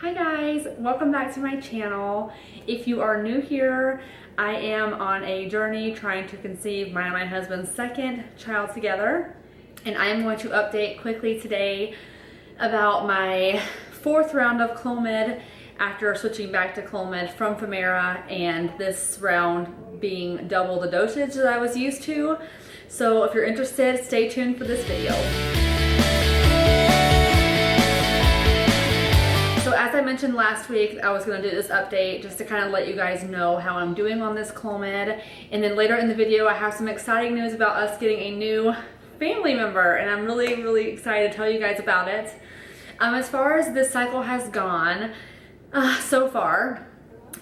Hi guys, welcome back to my channel. If you are new here, I am on a journey trying to conceive mine and my husband's second child together, and I am going to update quickly today about my fourth round of Clomid after switching back to Clomid from Femera, and this round being double the dosage that I was used to. So if you're interested, stay tuned for this video. So as I mentioned last week, I was going to do this update just to kind of let you guys know how I'm doing on this Clomid. And then later in the video, I have some exciting news about us getting a new family member, and I'm really excited to tell you guys about it. As far as this cycle has gone, so far,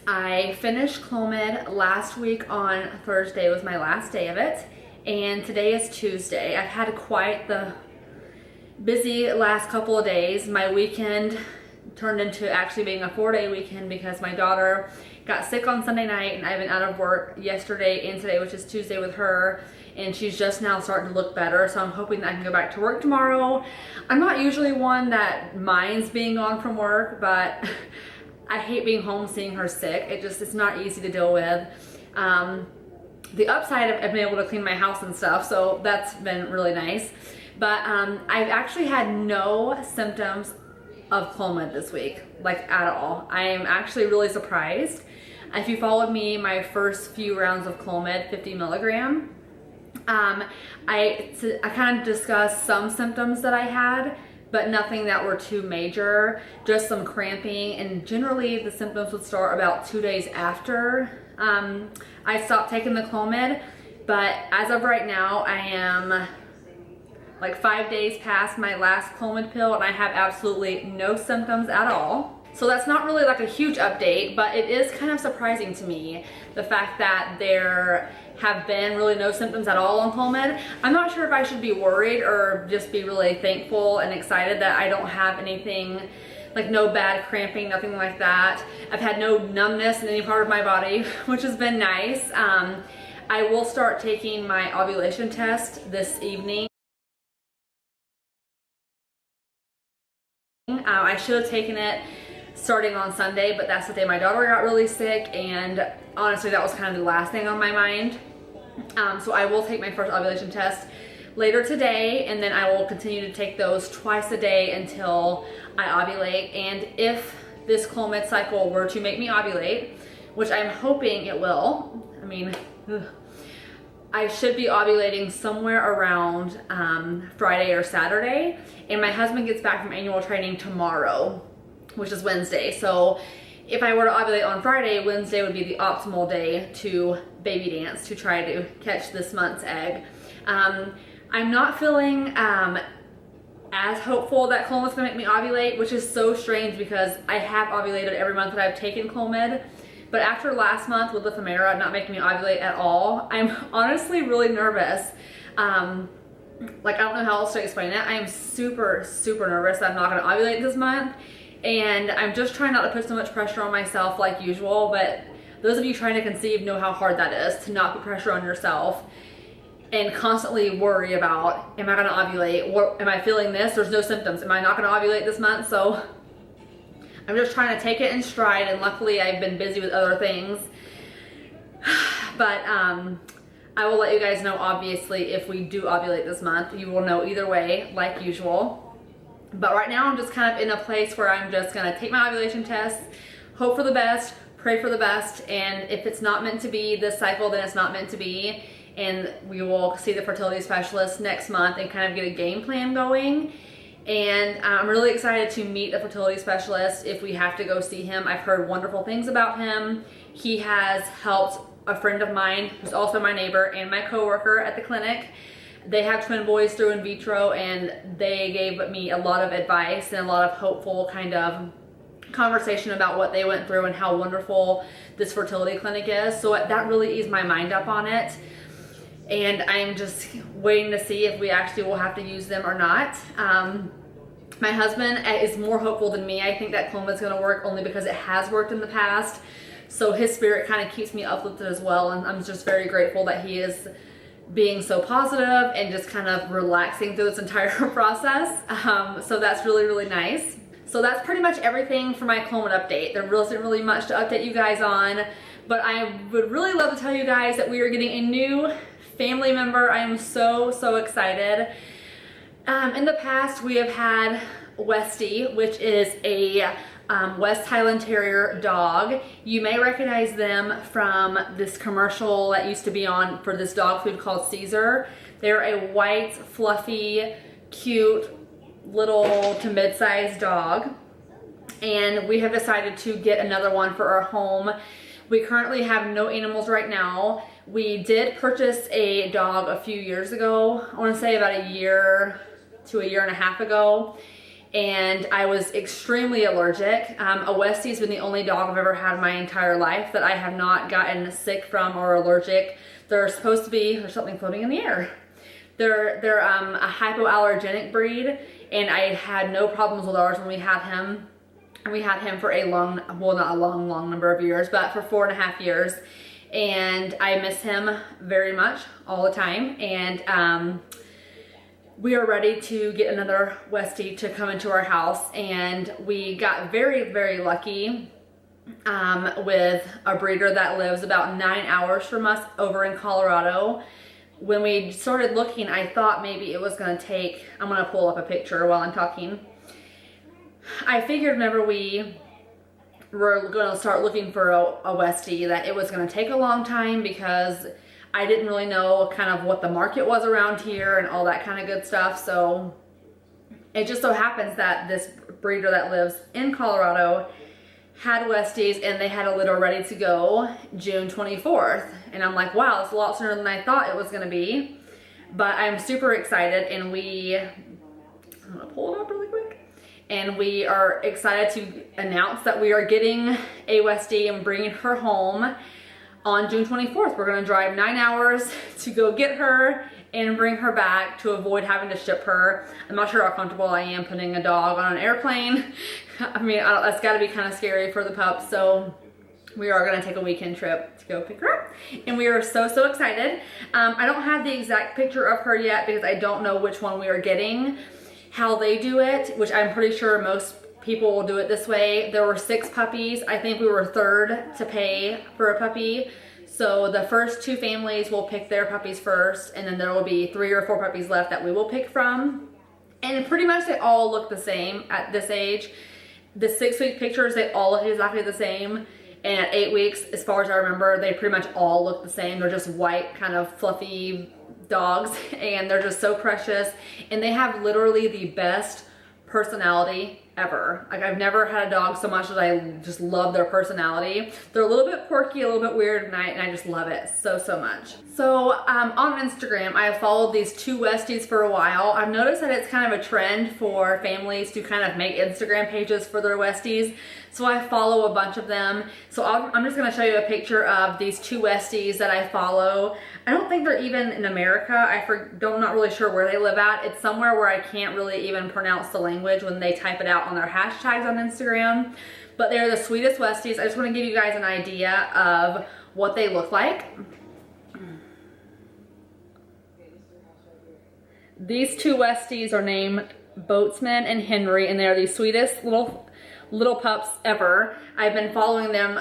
I finished Clomid last week on Thursday was my last day of it, and today is Tuesday. I've had quite the busy last couple of days. My weekend turned into actually being a 4-day weekend because my daughter got sick on Sunday night, and I've been out of work yesterday and today, which is Tuesday, with her, and she's just now starting to look better, so I'm hoping that I can go back to work tomorrow. I'm not usually one that minds being gone from work, but I hate being home seeing her sick. It's not easy to deal with. The upside, I've been able to clean my house and stuff, so that's been really nice. But I've actually had no symptoms of Clomid this week, like at all. I am actually really surprised. If you followed me my first few rounds of Clomid, 50 milligram, I kind of discussed some symptoms that I had, but nothing that were too major, just some cramping, and generally the symptoms would start about 2 days after I stopped taking the Clomid. But as of right now, I am like 5 days past my last Clomid pill, and I have absolutely no symptoms at all. So that's not really like a huge update, but it is kind of surprising to me, the fact that there have been really no symptoms at all on Clomid. I'm not sure if I should be worried or just be really thankful and excited that I don't have anything, like no bad cramping, nothing like that. I've had no numbness in any part of my body, which has been nice. I will start taking my ovulation test this evening. I should have taken it starting on Sunday, but that's the day my daughter got really sick, and honestly that was kind of the last thing on my mind. So I will take my first ovulation test later today, and then I will continue to take those twice a day until I ovulate. And if this Clomid cycle were to make me ovulate, which I'm hoping it will, I mean, I should be ovulating somewhere around Friday or Saturday, and my husband gets back from annual training tomorrow, which is Wednesday. So if I were to ovulate on Friday, Wednesday would be the optimal day to baby dance, to try to catch this month's egg. I'm not feeling as hopeful that Clomid's gonna make me ovulate, which is so strange because I have ovulated every month that I've taken Clomid. But after last month with the Femera not making me ovulate at all, I'm honestly really nervous. Like, I don't know how else to explain it. I am super nervous that I'm not gonna ovulate this month. And I'm just trying not to put so much pressure on myself like usual, but those of you trying to conceive know how hard that is, to not put pressure on yourself and constantly worry about, am I gonna ovulate? What, am I feeling this? There's no symptoms. Am I not gonna ovulate this month? So I'm just trying to take it in stride, and luckily I've been busy with other things. But I will let you guys know, obviously, if we do ovulate this month. You will know either way, like usual. But right now I'm just kind of in a place where I'm just gonna take my ovulation test, hope for the best, pray for the best, and if it's not meant to be this cycle, then it's not meant to be, and we will see the fertility specialist next month and kind of get a game plan going. And I'm really excited to meet a fertility specialist if we have to go see him. I've heard wonderful things about him. He has helped a friend of mine who's also my neighbor and my coworker at the clinic. They have twin boys through in vitro, and they gave me a lot of advice and a lot of hopeful kind of conversation about what they went through and how wonderful this fertility clinic is. So that really eased my mind up on it. And I'm just waiting to see if we actually will have to use them or not. My husband is more hopeful than me. I think that Clomid's gonna work only because it has worked in the past. So his spirit kind of keeps me uplifted as well. And I'm just very grateful that he is being so positive and just kind of relaxing through this entire process. So that's really nice. So So that's pretty much everything for my Coleman update. There wasn't really much to update you guys on, but I would really love to tell you guys that we are getting a new family member. I am so excited. In the past, we have had Westie, which is a West Highland Terrier dog. You may recognize them from this commercial that used to be on for this dog food called Caesar. They're a white, fluffy, cute, little to mid-sized dog. And we have decided to get another one for our home. We currently have no animals right now. We did purchase a dog a few years ago. I want to say about a year to a year and a half ago. And I was extremely allergic. A Westie's been the only dog I've ever had my entire life that I have not gotten sick from or allergic. They're supposed to be, there's something floating in the air. They're a hypoallergenic breed, and I had no problems with ours when we had him. And we had him for a long, well, not a long number of years, but for 4.5 years. And I miss him very much all the time. And we are ready to get another Westie to come into our house. And we got very lucky with a breeder that lives about 9 hours from us over in Colorado. When we started looking, I thought maybe it was gonna take, I'm gonna pull up a picture while I'm talking. I figured whenever we were gonna start looking for a Westie that it was gonna take a long time because I didn't really know kind of what the market was around here and all that kind of good stuff. So it just so happens that this breeder that lives in Colorado had Westies, and they had a litter ready to go June 24th. And I'm like, wow, it's a lot sooner than I thought it was gonna be. But I'm super excited, and I'm gonna pull it up really quick. And we are excited to announce that we are getting a Westie and bringing her home on June 24th. We're gonna drive 9 hours to go get her and bring her back to avoid having to ship her. I'm not sure how comfortable I am putting a dog on an airplane. I mean, that's gotta be kind of scary for the pup. So we are gonna take a weekend trip to go pick her up. And we are so excited. I don't have the exact picture of her yet because I don't know which one we are getting, how they do it, which I'm pretty sure most people will do it this way. There were 6 puppies. I think we were third to pay for a puppy. So the first 2 families will pick their puppies first, and then there will be 3 or 4 puppies left that we will pick from. And pretty much they all look the same at this age. The 6-week pictures, they all look exactly the same. And at 8 weeks, as far as I remember, they pretty much all look the same. They're just white, kind of fluffy dogs, and they're just so precious. And they have literally the best personality ever. Like, I've never had a dog so much that I just love their personality. They're a little bit quirky, a little bit weird, and I just love it so much. So on Instagram, I have followed these 2 Westies for a while. I've noticed that it's kind of a trend for families to kind of make Instagram pages for their Westies. So I follow a bunch of them. So I'm just gonna show you a picture of these 2 Westies that I follow. I don't think they're even in America. I'm not really sure where they live at. It's somewhere where I can't really even pronounce the language when they type it out on their hashtags on Instagram. But they're the sweetest Westies. I just wanna give you guys an idea of what they look like. These 2 Westies are named Boatsman and Henry, and they are the sweetest little pups ever. I've been following them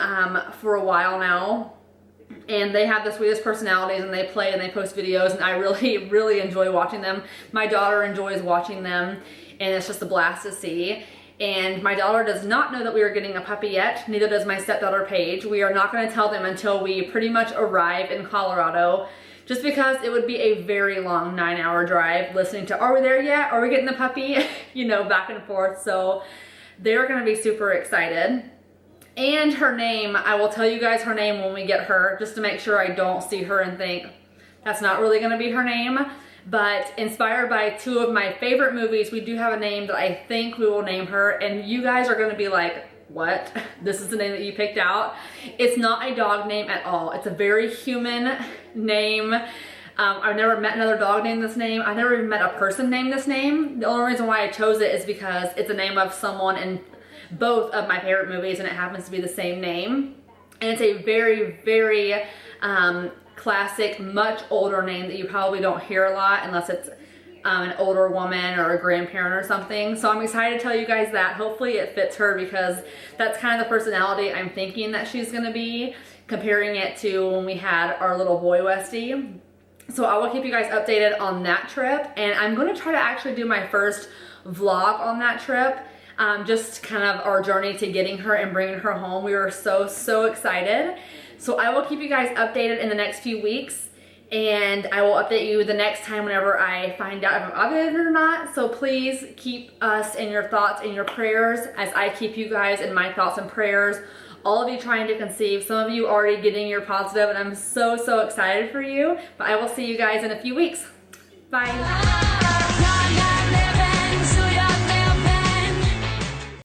for a while now, and they have the sweetest personalities, and they play and they post videos, and I really enjoy watching them. My daughter enjoys watching them, and it's just a blast to see. And my daughter does not know that we are getting a puppy yet, neither does my stepdaughter Paige. We are not going to tell them until we pretty much arrive in Colorado, just because it would be a very long 9-hour drive listening to, are we there yet? Are we getting the puppy? You know, back and forth. So they're gonna be super excited. And her name, I will tell you guys her name when we get her, just to make sure I don't see her and think that's not really gonna be her name. But inspired by 2 of my favorite movies, we do have a name that I think we will name her, and you guys are gonna be like, what? This is the name that you picked out? It's not a dog name at all. It's a very human name. I've never met another dog named this name. I've never even met a person named this name. The only reason why I chose it is because it's a name of someone in both of my favorite movies, and it happens to be the same name. And it's a very classic, much older name that you probably don't hear a lot unless it's an older woman or a grandparent or something. So I'm excited to tell you guys that. Hopefully it fits her, because that's kind of the personality I'm thinking that she's gonna be, comparing it to when we had our little boy Westie. So I will keep you guys updated on that trip, and I'm gonna try to actually do my first vlog on that trip. Just kind of our journey to getting her and bringing her home. We were so excited. So I will keep you guys updated in the next few weeks, and I will update you the next time whenever I find out if I'm ovulated or not. So please keep us in your thoughts and your prayers, as I keep you guys in my thoughts and prayers. All of you trying to conceive, some of you already getting your positive, and I'm so excited for you. But I will see you guys in a few weeks. Bye.